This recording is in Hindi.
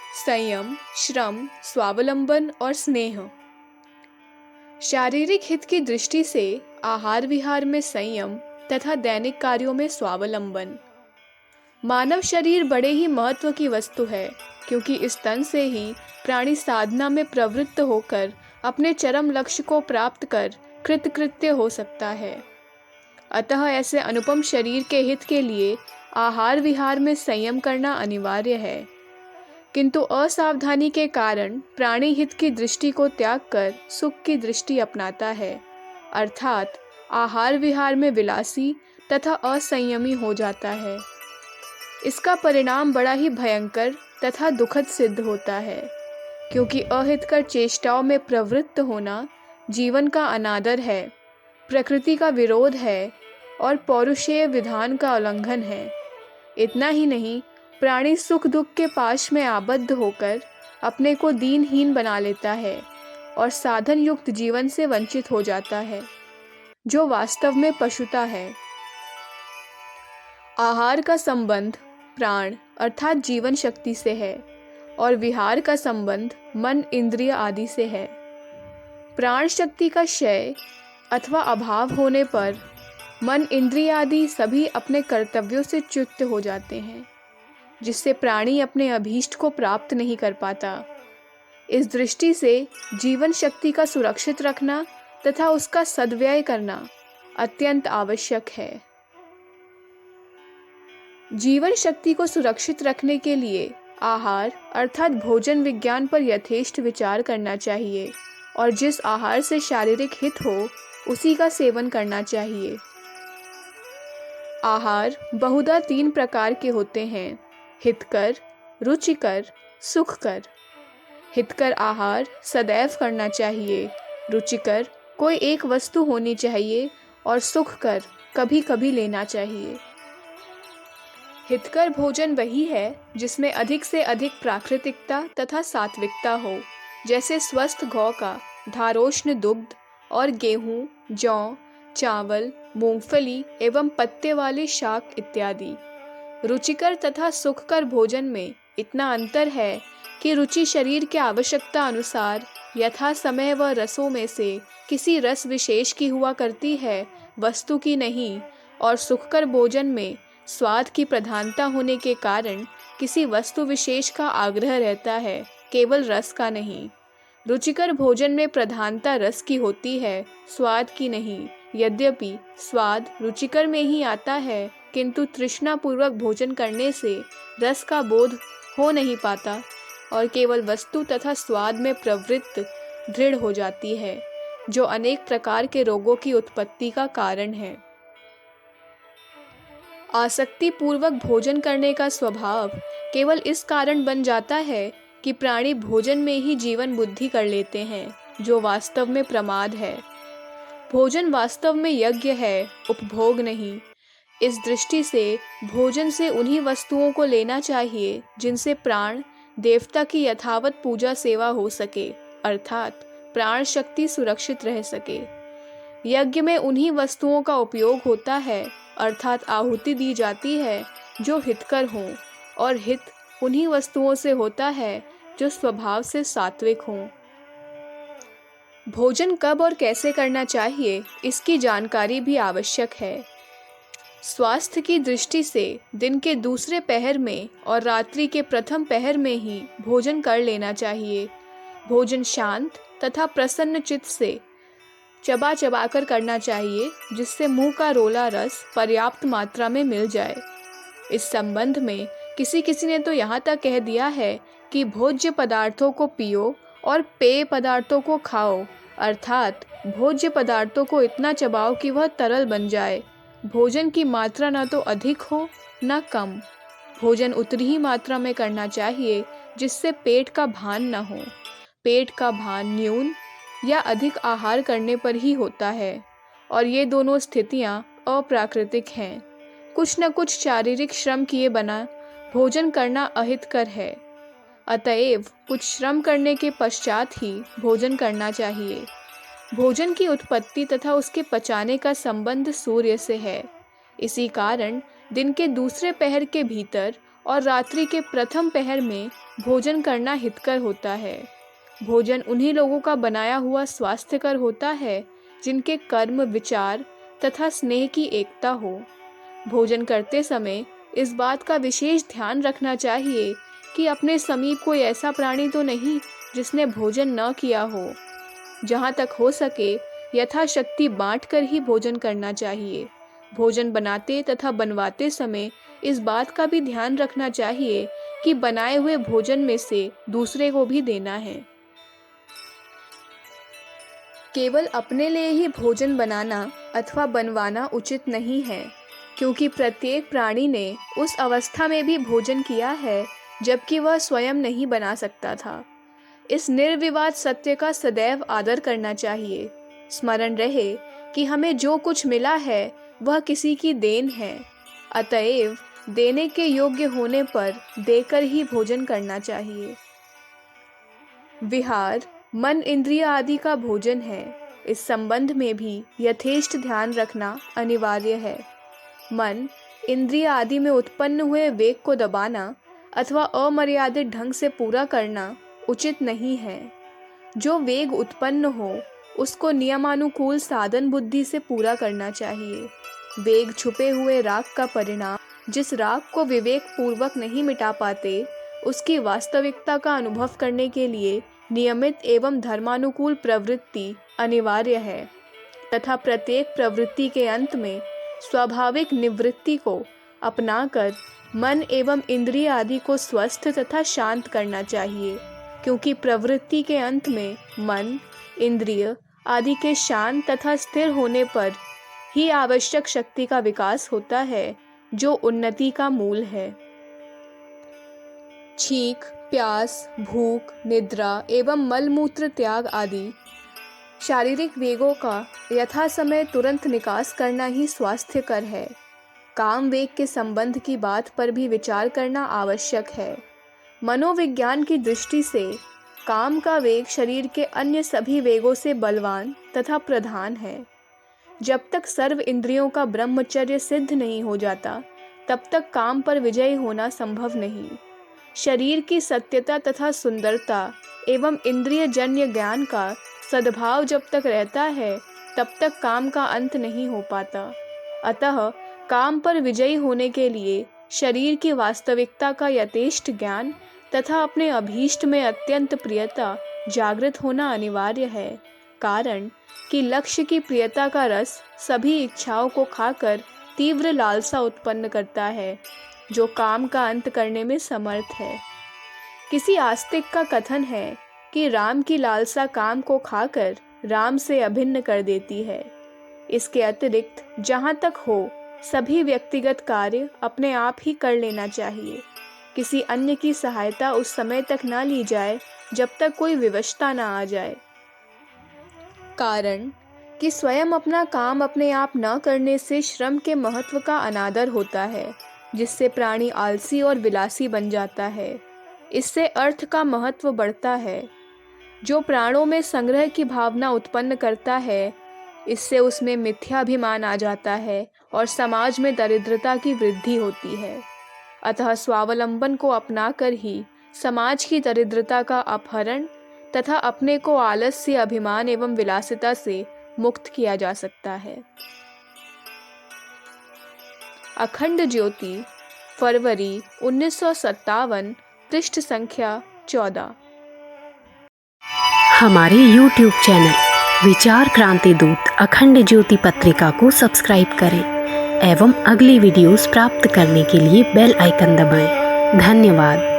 संयम, श्रम, स्वावलंबन और स्नेह। शारीरिक हित की दृष्टि से आहार विहार में संयम तथा दैनिक कार्यों में स्वावलंबन। मानव शरीर बड़े ही महत्व की वस्तु है, क्योंकि इस तन से ही प्राणी साधना में प्रवृत्त होकर अपने चरम लक्ष्य को प्राप्त कर कृतकृत्य हो सकता है। अतः ऐसे अनुपम शरीर के हित के लिए आहार विहार में संयम करना अनिवार्य है। किंतु असावधानी के कारण प्राणी हित की दृष्टि को त्याग कर सुख की दृष्टि अपनाता है, अर्थात आहार विहार में विलासी तथा असंयमी हो जाता है। इसका परिणाम बड़ा ही भयंकर तथा दुखद सिद्ध होता है, क्योंकि अहितकर चेष्टाओं में प्रवृत्त होना जीवन का अनादर है, प्रकृति का विरोध है और पौरुषेय विधान का उल्लंघन है। इतना ही नहीं, प्राणी सुख दुख के पाश में आबद्ध होकर अपने को दीनहीन बना लेता है और साधन युक्त जीवन से वंचित हो जाता है, जो वास्तव में पशुता है। आहार का संबंध प्राण अर्थात जीवन शक्ति से है और विहार का संबंध मन इंद्रिय आदि से है। प्राण शक्ति का क्षय अथवा अभाव होने पर मन इंद्रिय आदि सभी अपने कर्तव्यों से च्युत हो जाते हैं, जिससे प्राणी अपने अभीष्ट को प्राप्त नहीं कर पाता। इस दृष्टि से जीवन शक्ति का सुरक्षित रखना तथा उसका सद्व्यय करना अत्यंत आवश्यक है। जीवन शक्ति को सुरक्षित रखने के लिए आहार अर्थात भोजन विज्ञान पर यथेष्ट विचार करना चाहिए और जिस आहार से शारीरिक हित हो उसी का सेवन करना चाहिए। आहार बहुधा 3 प्रकार के होते हैं: हितकर, रुचिकर, सुखकर। हितकर आहार सदैव करना चाहिए, रुचिकर कोई एक वस्तु होनी चाहिए और सुखकर कभी कभी लेना चाहिए। हितकर भोजन वही है जिसमें अधिक से अधिक प्राकृतिकता तथा सात्विकता हो, जैसे स्वस्थ गौ का धारोष्ण दुग्ध और गेहूं, जौ, चावल, मूंगफली एवं पत्ते वाले शाक इत्यादि। रुचिकर तथा सुखकर भोजन में इतना अंतर है कि रुचि शरीर के आवश्यकता अनुसार यथा समय व रसों में से किसी रस विशेष की हुआ करती है, वस्तु की नहीं, और सुखकर भोजन में स्वाद की प्रधानता होने के कारण किसी वस्तु विशेष का आग्रह रहता है, केवल रस का नहीं। रुचिकर भोजन में प्रधानता रस की होती है, स्वाद की नहीं। यद्यपि स्वाद रुचिकर में ही आता है, किंतु तृष्णा पूर्वक भोजन करने से रस का बोध हो नहीं पाता और केवल वस्तु तथा स्वाद में प्रवृत्त दृढ़ हो जाती है, जो अनेक प्रकार के रोगों की उत्पत्ति का कारण है। आसक्ति पूर्वक भोजन करने का स्वभाव केवल इस कारण बन जाता है कि प्राणी भोजन में ही जीवन बुद्धि कर लेते हैं, जो वास्तव में प्रमाद है। भोजन वास्तव में यज्ञ है, उपभोग नहीं। इस दृष्टि से भोजन से उन्हीं वस्तुओं को लेना चाहिए जिनसे प्राण देवता की यथावत पूजा सेवा हो सके, अर्थात प्राण शक्ति सुरक्षित रह सके। यज्ञ में उन्हीं वस्तुओं का उपयोग होता है, अर्थात आहुति दी जाती है जो हितकर हों, और हित उन्हीं वस्तुओं से होता है जो स्वभाव से सात्विक हों। भोजन कब और कैसे करना चाहिए, इसकी जानकारी भी आवश्यक है। स्वास्थ्य की दृष्टि से दिन के दूसरे पहर में और रात्रि के प्रथम पहर में ही भोजन कर लेना चाहिए। भोजन शांत तथा प्रसन्न चित्त से चबा चबा कर करना चाहिए, जिससे मुंह का रोला रस पर्याप्त मात्रा में मिल जाए। इस संबंध में किसी ने तो यहाँ तक कह दिया है कि भोज्य पदार्थों को पियो और पेय पदार्थों को खाओ, अर्थात भोज्य पदार्थों को इतना चबाओ कि वह तरल बन जाए। भोजन की मात्रा न तो अधिक हो न कम, भोजन उतनी ही मात्रा में करना चाहिए जिससे पेट का भान न हो। पेट का भान न्यून या अधिक आहार करने पर ही होता है, और ये दोनों स्थितियाँ अप्राकृतिक हैं। कुछ न कुछ शारीरिक श्रम किए बिना भोजन करना अहितकर है, अतएव कुछ श्रम करने के पश्चात ही भोजन करना चाहिए। भोजन की उत्पत्ति तथा उसके पचाने का संबंध सूर्य से है। इसी कारण दिन के दूसरे पहर के भीतर और रात्रि के प्रथम पहर में भोजन करना हितकर होता है। भोजन उन्हीं लोगों का बनाया हुआ स्वास्थ्यकर होता है जिनके कर्म, विचार तथा स्नेह की एकता हो। भोजन करते समय इस बात का विशेष ध्यान रखना चाहिए कि अपने समीप कोई ऐसा प्राणी तो नहीं जिसने भोजन न किया हो। जहाँ तक हो सके यथाशक्ति बांटकर ही भोजन करना चाहिए। भोजन बनाते तथा बनवाते समय इस बात का भी ध्यान रखना चाहिए कि बनाए हुए भोजन में से दूसरे को भी देना है। केवल अपने लिए ही भोजन बनाना अथवा बनवाना उचित नहीं है, क्योंकि प्रत्येक प्राणी ने उस अवस्था में भी भोजन किया है जबकि वह स्वयं नहीं बना सकता था। इस निर्विवाद सत्य का सदैव आदर करना चाहिए। स्मरण रहे कि हमें जो कुछ मिला है वह किसी की देन है, अतएव देने के योग्य होने पर देकर ही भोजन करना चाहिए। विहार मन, इंद्रिय आदि का भोजन है। इस संबंध में भी यथेष्ट ध्यान रखना अनिवार्य है। मन, इंद्रिय आदि में उत्पन्न हुए वेग को दबाना अथवा अमर्यादित ढंग से पूरा करना उचित नहीं है। जो वेग उत्पन्न हो उसको नियमानुकूल साधन बुद्धि से पूरा करना चाहिए। वेग छुपे हुए राग का परिणाम। जिस राग को विवेक पूर्वक नहीं मिटा पाते, उसकी वास्तविकता का अनुभव करने के लिए नियमित एवं धर्मानुकूल प्रवृत्ति अनिवार्य है तथा प्रत्येक प्रवृत्ति के अंत में स्वाभाविक निवृत्ति को अपनाकर मन एवं इंद्रिय आदि को स्वस्थ तथा शांत करना चाहिए, क्योंकि प्रवृत्ति के अंत में मन, इंद्रिय आदि के शांत तथा स्थिर होने पर ही आवश्यक शक्ति का विकास होता है, जो उन्नति का मूल है। छींक, प्यास, भूख, निद्रा एवं मलमूत्र त्याग आदि शारीरिक वेगों का यथा समय तुरंत निकास करना ही स्वास्थ्यकर है। काम वेग के संबंध की बात पर भी विचार करना आवश्यक है। मनोविज्ञान की दृष्टि से काम का वेग शरीर के अन्य सभी वेगों से बलवान तथा प्रधान है। जब तक सर्व इंद्रियों का ब्रह्मचर्य सिद्ध नहीं हो जाता, तब तक काम पर विजयी होना संभव नहीं। शरीर की सत्यता तथा सुंदरता एवं इंद्रिय जन्य ज्ञान का सद्भाव जब तक रहता है, तब तक काम का अंत नहीं हो पाता। अतः काम पर विजयी होने के लिए शरीर की वास्तविकता का यथेष्ट ज्ञान तथा अपने अभीष्ट में अत्यंत प्रियता जागृत होना अनिवार्य है। कारण कि लक्ष्य की प्रियता का रस सभी इच्छाओं को खाकर तीव्र लालसा उत्पन्न करता है, जो काम का अंत करने में समर्थ है। किसी आस्तिक का कथन है कि राम की लालसा काम को खाकर राम से अभिन्न कर देती है। इसके अतिरिक्त जहाँ तक हो सभी व्यक्तिगत कार्य अपने आप ही कर लेना चाहिए। किसी अन्य की सहायता उस समय तक ना ली जाए जब तक कोई विवशता ना आ जाए। कारण कि स्वयं अपना काम अपने आप न करने से श्रम के महत्व का अनादर होता है, जिससे प्राणी आलसी और विलासी बन जाता है। इससे अर्थ का महत्व बढ़ता है, जो प्राणों में संग्रह की भावना उत्पन्न करता है। इससे उसमें मिथ्याभिमान आ जाता है और समाज में दरिद्रता की वृद्धि होती है। अतः स्वावलंबन को अपनाकर ही समाज की दरिद्रता का अपहरण तथा अपने को आलस्य, अभिमान एवं विलासिता से मुक्त किया जा सकता है। अखंड ज्योति, फरवरी 1957, पृष्ठ संख्या 14। हमारे YouTube चैनल विचार क्रांति दूत अखंड ज्योति पत्रिका को सब्सक्राइब करें एवं अगली वीडियोस प्राप्त करने के लिए बेल आइकन दबाएं। धन्यवाद।